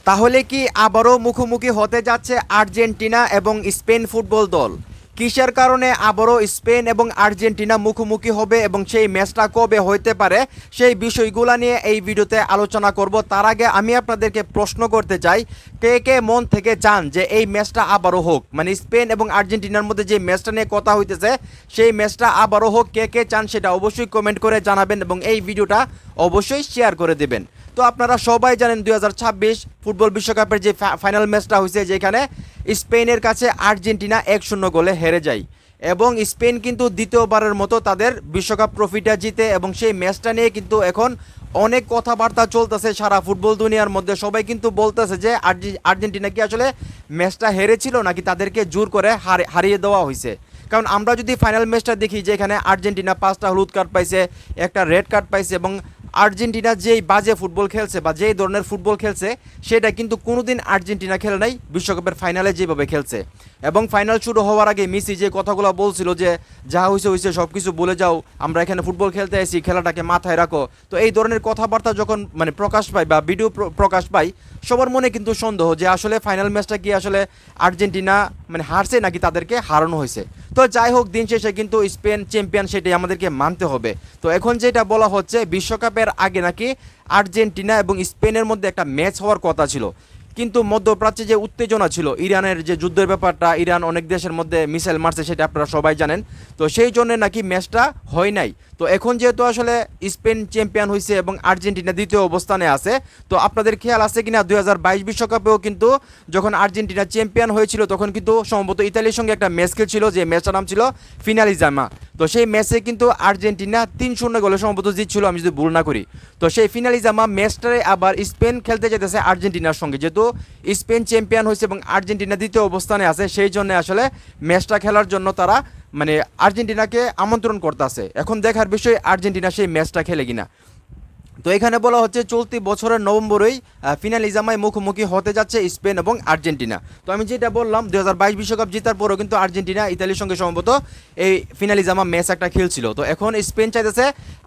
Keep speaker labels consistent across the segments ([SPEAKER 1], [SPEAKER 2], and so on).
[SPEAKER 1] তাহলে কি আবারও মুখোমুখি হতে যাচ্ছে আর্জেন্টিনা এবং স্পেন ফুটবল দল? কিসের কারণে আবারও স্পেন এবং আর্জেন্টিনা মুখোমুখি হবে এবং সেই ম্যাচটা কবে হইতে পারে, সেই বিষয়গুলো নিয়ে এই ভিডিওতে আলোচনা করব। তার আগে আমি আপনাদেরকে প্রশ্ন করতে চাই, কে কে মন থেকে চান যে এই ম্যাচটা আবারও হোক, মানে স্পেন এবং আর্জেন্টিনার মধ্যে যে ম্যাচটা নিয়ে কথা হইতেছে সেই ম্যাচটা আবারও হোক? কে কে চান সেটা অবশ্যই কমেন্ট করে জানাবেন এবং এই ভিডিওটা অবশ্যই শেয়ার করে দেবেন। তো আপনারা সবাই জানেন 2026 ফুটবল বিশ্বকাপের যে ফাইনাল ম্যাচটা হয়েছে, যেখানে স্পেনের কাছে আর্জেন্টিনা 1-0 গোলে হেরে যায় এবং স্পেন কিন্তু দ্বিতীয়বারের মতো তাদের বিশ্বকাপ ট্রফিটা জিতে এবং সেই ম্যাচটা নিয়ে কিন্তু এখন অনেক কথাবার্তা চলতেছে সারা ফুটবল দুনিয়ার মধ্যে। সবাই কিন্তু বলতেছে যে আর্জেন্টিনা কি আসলে ম্যাচটা হেরেছিল নাকি তাদেরকে জোর করে হারিয়ে দেওয়া হয়েছে। কারণ আমরা যদি ফাইনাল ম্যাচটা দেখি, যেখানে আর্জেন্টিনা 5টা হলুদ কার্ড পাইছে, একটা রেড কার্ড পাইছে এবং আর্জেন্টিনা যেই বাজে ফুটবল খেলছে বা যেই ধরনের ফুটবল খেলছে সেটা কিন্তু কোনোদিন আর্জেন্টিনা খেলে নাই বিশ্বকাপের ফাইনালে যেভাবে খেলছে। এবং ফাইনাল শুরু হওয়ার আগে মেসি যে কথাগুলো বলছিল যে যা হয়েছে হয়েছে সব কিছু বলে যাও, আমরা এখানে ফুটবল খেলতে আসি, খেলাটাকে মাথায় রাখো। তো এই ধরনের কথাবার্তা যখন মানে প্রকাশ পায় বা ভিডিও প্রকাশ পায়, সবার মনে কিন্তু সন্দেহ যে আসলে ফাইনাল ম্যাচটা কি আসলে আর্জেন্টিনা মানে হারছে নাকি তাদেরকে হারানো হয়েছে। তো যাই হোক, দিন শেষে কিন্তু স্পেন চ্যাম্পিয়ন, সেটাই আমাদেরকে মানতে হবে। তো এখন যেটা বলা হচ্ছে, বিশ্বকাপের আগে নাকি আর্জেন্টিনা এবং স্পেনের মধ্যে একটা ম্যাচ হওয়ার কথা ছিল, কিন্তু মধ্যপ্রাচ্যে যে উত্তেজনা ছিল, ইরানের যে যুদ্ধের ব্যাপারটা, ইরান অনেক দেশের মধ্যে মিসাইল মারছে, সেটা আপনারা সবাই জানেন। তো সেই জন্য নাকি ম্যাচটা হয় নাই। তো এখন যেহেতু আসলে স্পেন চ্যাম্পিয়ন হয়েছে এবং আর্জেন্টিনা দ্বিতীয় অবস্থানে আছে, তো আপনাদের খেয়াল আছে কিনা 2022 বিশ্বকাপেও কিন্তু যখন আর্জেন্টিনা চ্যাম্পিয়ন হয়েছিল তখন কিন্তু সম্ভবত ইতালির সঙ্গে একটা ম্যাচ খেলছিল, যে ম্যাচটার নাম ছিল ফিনালিজামা। তো সেই ম্যাচে কিন্তু আর্জেন্টিনা 3-0 গোলে সম্ভবত জিতছিল, আমি যদি ভুল না করি। তো সেই ফিনালিজামা ম্যাচটারে আবার স্পেন খেলতে যেতেছে আর্জেন্টিনার সঙ্গে, যেহেতু স্পেন চ্যাম্পিয়ন হয়েছে এবং আর্জেন্টিনা দ্বিতীয় অবস্থানে আছে, সেই জন্য আসলে ম্যাচটা খেলার জন্য তারা মানে আর্জেন্টিনাকে আমন্ত্রণ করতেছে। এখন দেখার বিষয় আর্জেন্টিনা সেই ম্যাচটা খেলে কিনা। তো এখানে বলা হচ্ছে চলতি বছরের নভেম্বরেই ফিনালিজামায় মুখোমুখি হতে যাচ্ছে স্পেন এবং আর্জেন্টিনা। তো আমি যেটা বললাম, 2022 বিশ্বকাপ জেতার পরেও কিন্তু আর্জেন্টিনা ইতালির সঙ্গে সম্ভবত এই ফিনালিজামা ম্যাচ একটা খেলছিল। তো এখন স্পেন চাইতেছে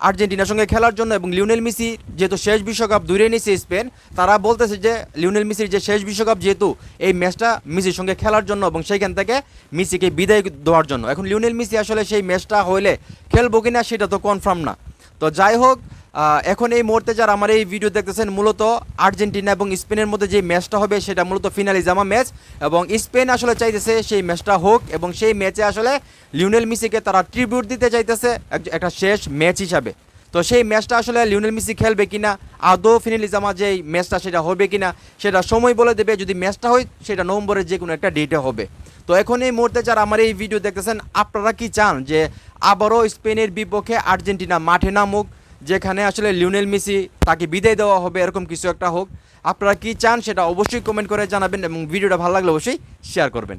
[SPEAKER 1] আর্জেন্টিনার সঙ্গে খেলার জন্য এবং লিওনেল মেসি যেহেতু শেষ বিশ্বকাপ দূরে নিয়েছে স্পেন, তারা বলতেছে যে লিওনেল মেসির যে শেষ বিশ্বকাপ, যেহেতু এই ম্যাচটা মেসির সঙ্গে খেলার জন্য এবং সেইখান থেকে মেসিকে বিদায় দেওয়ার জন্য। এখন লিওনেল মেসি আসলে সেই ম্যাচটা হইলে খেলবো কিনা সেটা তো কনফার্ম না। তো যাই হোক, এখন এই মুহূর্তে যারা আমার এই ভিডিও দেখতেছেন, মূলত আর্জেন্টিনা এবং স্পেনের মধ্যে যে ম্যাচটা হবে সেটা মূলত ফিনালিজামা ম্যাচ এবং স্পেন আসলে চাইতেছে সেই ম্যাচটা হোক এবং সেই ম্যাচে আসলে লিওনেল মেসিকে তারা ট্রিবিউট দিতে চাইতেছে একটা শেষ ম্যাচ হিসাবে। তো সেই ম্যাচটা আসলে লিওনেল মেসি খেলবে কিনা, আদৌ ফিনালিজামা যে ম্যাচটা সেটা হবে কিনা সেটা সময় বলে দেবে। যদি ম্যাচটা হয় সেটা নভেম্বরের যে কোনো একটা ডেটে হবে। তো এখন এই মুহূর্তে যারা আমার এই ভিডিও দেখতেছেন, আপনারা কি চান যে আবারও স্পেনের বিপক্ষে আর্জেন্টিনা মাঠে নামুক, যেখানে আসলে লিওনেল মেসি তাকে বিদায় দেওয়া হবে, এরকম কিছু একটা হোক? আপনারা কি চান সেটা অবশ্যই কমেন্ট করে জানাবেন এবং ভিডিওটা ভালো লাগলে অবশ্যই শেয়ার করবেন।